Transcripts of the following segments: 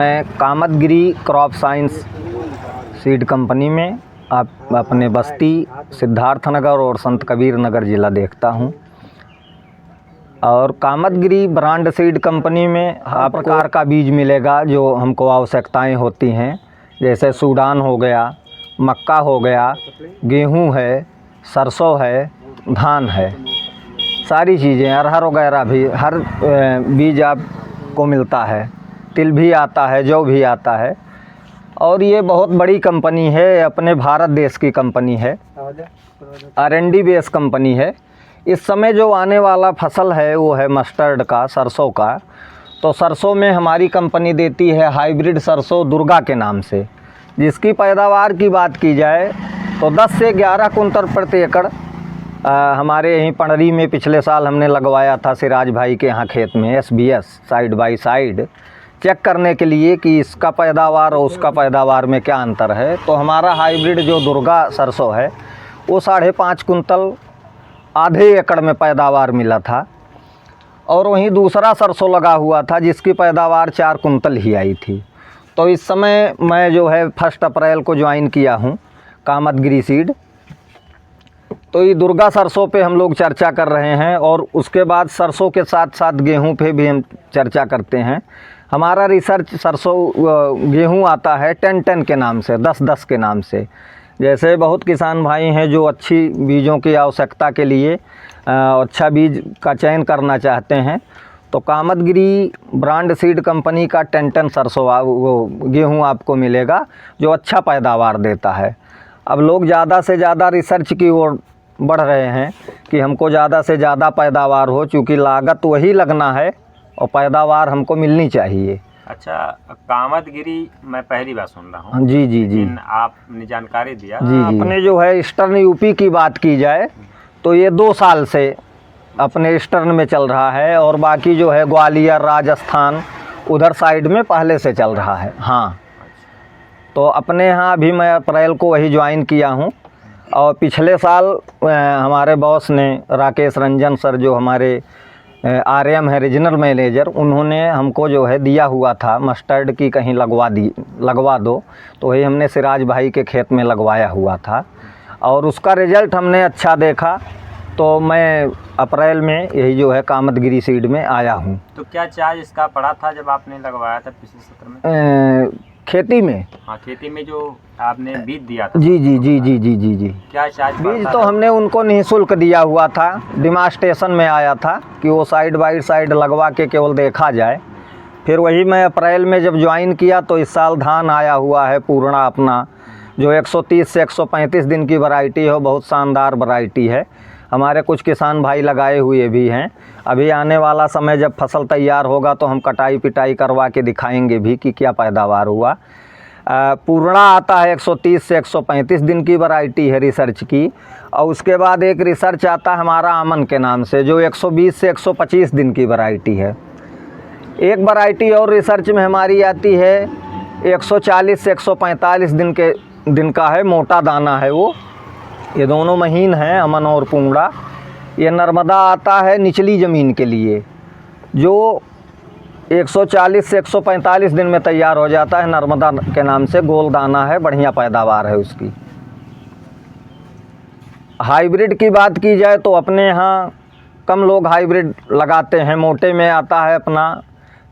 मैं Kamadgiri crop science seed company में आप अपने बस्ती सिद्धार्थनगर और संत कबीर नगर ज़िला देखता हूँ। और कामतगिरी ब्रांड सीड कंपनी में हर प्रकार का बीज मिलेगा जो हमको आवश्यकताएं होती हैं, जैसे सूडान हो गया, मक्का हो गया, गेहूं है, सरसों है, धान है, सारी चीज़ें, अरहर वगैरह भी, हर बीज आपको मिलता है। तिल भी आता है, जौ भी आता है। और ये बहुत बड़ी कंपनी है, अपने भारत देश की कंपनी है, R&D बेस कंपनी है। इस समय जो आने वाला फसल है वो है मस्टर्ड का, सरसों का। तो सरसों में हमारी कंपनी देती है हाइब्रिड सरसों दुर्गा के नाम से, जिसकी पैदावार की बात की जाए तो 10 से 11 कुंटल प्रति एकड़ हमारे यहीं पंडरी में पिछले साल हमने लगवाया था सिराज भाई के यहाँ खेत में, SBS side by side check करने के लिए कि इसका पैदावार और उसका पैदावार में क्या अंतर है। तो हमारा हाइब्रिड जो दुर्गा सरसों है वो 5.5 कुंटल आधे एकड़ में पैदावार मिला था। और वहीं दूसरा सरसों लगा हुआ था जिसकी पैदावार 4 कुंटल ही आई थी। तो इस समय मैं जो है 1 अप्रैल को ज्वाइन किया हूँ कामतगिरी सीड। तो ये दुर्गा सरसों पे हम लोग चर्चा कर रहे हैं और उसके बाद सरसों के साथ साथ गेहूं पे भी हम चर्चा करते हैं। हमारा रिसर्च सरसों गेहूं आता है 10-10 के नाम से, 10-10 के नाम से। जैसे बहुत किसान भाई हैं जो अच्छी बीजों की आवश्यकता के लिए अच्छा बीज का चयन करना चाहते हैं, तो कामतगिरी ब्रांड सीड कंपनी का 10-10 सरसों वो गेहूँ आपको मिलेगा जो अच्छा पैदावार देता है। अब लोग ज़्यादा से ज़्यादा रिसर्च की ओर बढ़ रहे हैं कि हमको ज़्यादा से ज़्यादा पैदावार हो, चूँकि लागत वही लगना है और पैदावार हमको मिलनी चाहिए। अच्छा, कामतगिरी मैं पहली बार सुन रहा हूँ। जी। आपने जानकारी दिया। जी। अपने जो है ईस्टर्न यूपी की बात की जाए तो ये 2 साल से अपने ईस्टर्न में चल रहा है, और बाकी जो है ग्वालियर, राजस्थान, उधर साइड में पहले से चल रहा है। हाँ, तो अपने यहाँ अभी मैं अप्रैल को वही ज्वाइन किया हूँ। और पिछले साल हमारे बॉस ने, राकेश रंजन सर जो हमारे RM है रीजनल मैनेजर, उन्होंने हमको जो है दिया हुआ था मस्टर्ड की कहीं लगवा दो, तो वही हमने सिराज भाई के खेत में लगवाया हुआ था और उसका रिज़ल्ट हमने अच्छा देखा। तो मैं अप्रैल में यही जो है कामतगिरी सीड में आया हूँ। तो क्या चार्ज इसका पड़ा था जब आपने लगवाया था पिछले सत्र में? खेती में? हाँ, खेती में जो आपने बीज दिया था। जी। क्या चार्ज? बीज तो हमने उनको निःशुल्क दिया हुआ था, डिमास्टेशन में आया था कि वो साइड बाई साइड लगवा के केवल देखा जाए। फिर वही मैं अप्रैल में जब ज्वाइन किया तो इस साल धान आया हुआ है पूर्णा अपना, जो 130 से 135 दिन की वैरायटी है, बहुत शानदार वैरायटी है। हमारे कुछ किसान भाई लगाए हुए भी हैं। अभी आने वाला समय जब फसल तैयार होगा तो हम कटाई पिटाई करवा के दिखाएंगे भी कि क्या पैदावार हुआ। पूर्णा आता है 130 से 135 दिन की वैरायटी है रिसर्च की। और उसके बाद एक रिसर्च आता है हमारा अमन के नाम से, जो 120 से 125 दिन की वैरायटी है। एक वैरायटी और रिसर्च में हमारी आती है 140 से 145 दिन का है, मोटा दाना है वो। ये दोनों महीन हैं, अमन और पूर्णा। ये नर्मदा आता है निचली ज़मीन के लिए, जो 140 से 145 दिन में तैयार हो जाता है। नर्मदा के नाम से गोल दाना है, बढ़िया पैदावार है उसकी। हाइब्रिड की बात की जाए तो अपने यहाँ कम लोग हाइब्रिड लगाते हैं। मोटे में आता है अपना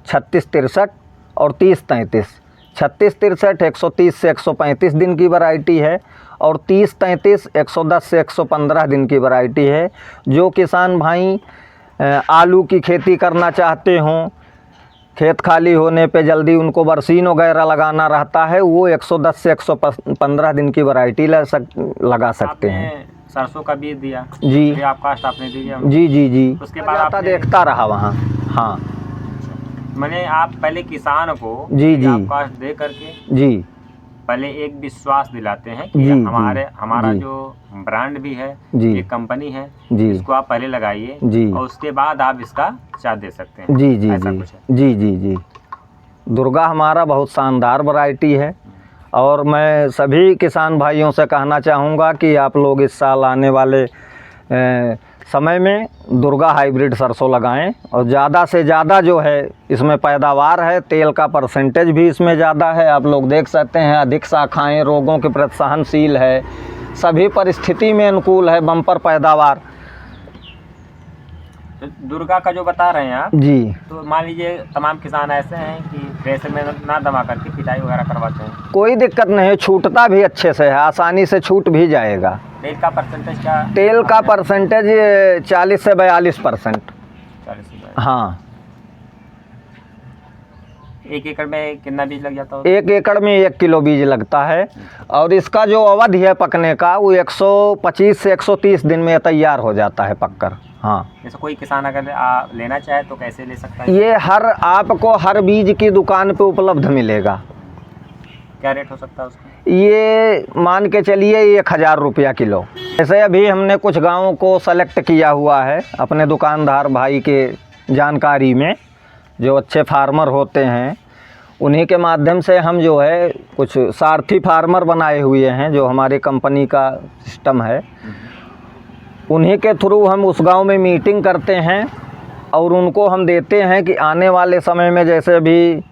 36-63 और 30-33। 36-63 130 से 135 दिन की वैरायटी है, और 30-33 110 से 115 दिन की वैरायटी है। जो किसान भाई आलू की खेती करना चाहते हों, खेत खाली होने पे जल्दी उनको बरसीन वगैरह लगाना रहता है, वो 110 से 115 दिन की वैरायटी लगा सकते हैं। सरसों का बीज दिया जी, आपका आपने दिया? जी। उसके बाद आपने देखता रहा वहाँ। हाँ, मैंने आप पहले किसान को जी कास्ट दे करके जी पहले एक विश्वास दिलाते हैं कि हमारा जो ब्रांड भी है, ये कंपनी है, इसको आप पहले लगाइए और उसके बाद आप इसका चार्ज दे सकते हैं। जी। ऐसा कुछ है? जी। दुर्गा हमारा बहुत शानदार वैरायटी है, और मैं सभी किसान भाइयों से कहना चाहूँगा कि आप लोग इस साल आने वाले समय में दुर्गा हाइब्रिड सरसों लगाएं और ज़्यादा से ज़्यादा जो है इसमें पैदावार है, तेल का परसेंटेज भी इसमें ज़्यादा है। आप लोग देख सकते हैं, अधिक शाखाएं, रोगों के प्रति सहनशील है, सभी परिस्थिति में अनुकूल है, बम्पर पैदावार। तो दुर्गा का जो बता रहे हैं आप जी, तो मान लीजिए तमाम किसान ऐसे हैं कि थ्रेसर में ना दबा करके पिटाई वगैरह करवाते हैं, कोई दिक्कत नहीं, छूटता भी अच्छे से है, आसानी से छूट भी जाएगा। तेल का परसेंटेज क्या? तेल का परसेंटेज 40 से 42%। 40 से हाँ। 1 एकड़ में कितना बीज लग जाता है? 1 एकड़ में 1 किलो बीज लगता है और इसका जो अवधि है पकने का वो 125 से 130 दिन में तैयार हो जाता है पककर। हाँ, जैसे कोई किसान अगर लेना चाहे तो कैसे ले सकता है? ये आपको हर बीज की दुकान पे उपलब्ध मिलेगा। क्या रेट हो सकता है उसका? ये मान के चलिए 1000 रुपया किलो। जैसे अभी हमने कुछ गाँवों को सेलेक्ट किया हुआ है अपने दुकानदार भाई के जानकारी में, जो अच्छे फार्मर होते हैं, उन्हीं के माध्यम से हम जो है कुछ सारथी फार्मर बनाए हुए हैं, जो हमारी कंपनी का सिस्टम है। उन्हीं के थ्रू हम उस गांव में मीटिंग करते हैं और उनको हम देते हैं कि आने वाले समय में, जैसे अभी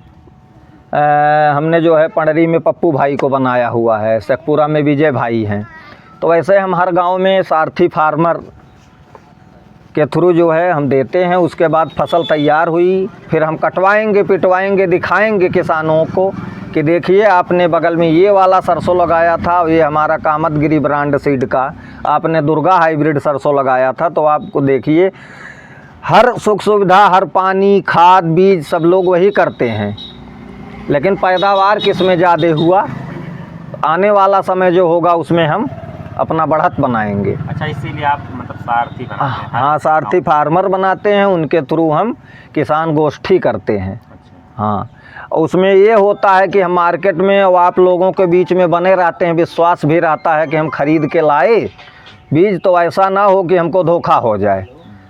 हमने जो है पंडरी में पप्पू भाई को बनाया हुआ है, शेखपुरा में विजय भाई हैं, तो वैसे हम हर गांव में सारथी फार्मर के थ्रू जो है हम देते हैं। उसके बाद फसल तैयार हुई, फिर हम कटवाएंगे, पिटवाएंगे, दिखाएंगे किसानों को कि देखिए आपने बगल में ये वाला सरसों लगाया था, ये हमारा कामतगिरी ब्रांड सीड का आपने दुर्गा हाइब्रिड सरसों लगाया था, तो आपको देखिए हर सुख सुविधा, हर पानी, खाद, बीज सब लोग वही करते हैं, लेकिन पैदावार किस में ज़्यादा हुआ, आने वाला समय जो होगा उसमें हम अपना बढ़त बनाएंगे। अच्छा, इसीलिए आप मतलब सारथी बनाते हैं? हाँ, सारथी फार्मर बनाते हैं, उनके थ्रू हम किसान गोष्ठी करते हैं। अच्छा। हाँ, उसमें ये होता है कि हम मार्केट में और आप लोगों के बीच में बने रहते हैं, विश्वास भी रहता है कि हम खरीद के लाए बीज, तो ऐसा ना हो कि हमको धोखा हो जाए।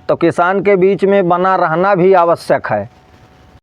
तो किसान के बीच में बना रहना भी आवश्यक है।